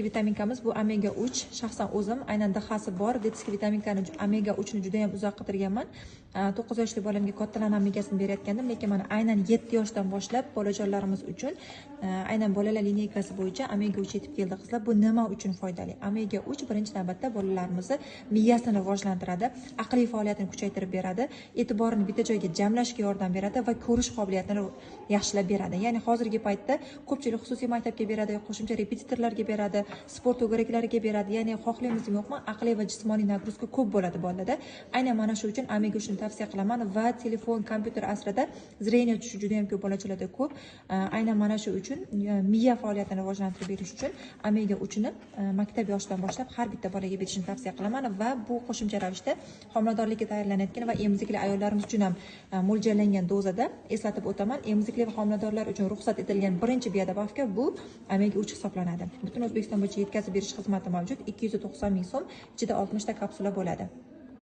Vitaminkamiz bu omega 3. Shaxsan o'zim aynan dahasi bor detskiy vitaminkani omega 3 ni juda ham uzoq qidirganman. 9 yoshli bolamga kattalar omegasini berayotgandim, lekin mana aynan 7 yoshdan boshlab bolajonlarimiz uchun aynan bolalar lineykasi bo'yicha omega 3 yetib keldi qizlar. Bu nima uchun foydali? Omega 3 birinchi navbatda bolalarimizni miyasini rivojlantiradi, aqliy faoliyatini kuchaytirib beradi, e'tiborini bitta joyga jamlashga yordam beradi va ko'rish qobiliyatini yaxshilab beradi. Ya'ni hozirgi paytda ko'pchilik xususiy maktabga beradi, qo'shimcha repetitorlarga beradi, sport o'giriklariga beradi. Ya'ni xohlaymizmi yo'qmi, aqliy va jismoniy nagruzka ko'p bo'ladi bolada. Aynan mana shu uchun omega 3 ni tavsiya qilaman va telefon, kompyuter asrida zreniya tushishi juda ham ko'p bolachalarda ko'p. Aynan mana shu uchun miya faoliyatini rivojlantirib berish uchun omega 3 ni maktab yoshidan boshlab har bitta bolaga berishni tavsiya qilaman va bu qo'shimcha ravishda homiladorlikka tayyorlanayotgan va emizikli ayollarimiz uchun ham mo'ljallangan dozada eslatib o'taman. Emizikli va homiladorlar uchun ruxsat etilgan birinchi biodobavka bu omega 3 hisoblanadi. Butun O'zbekiston bo'yicha yetkazib berish xizmati mavjud. 290 ming so'm, ichida 60 ta kapsula bo'ladi.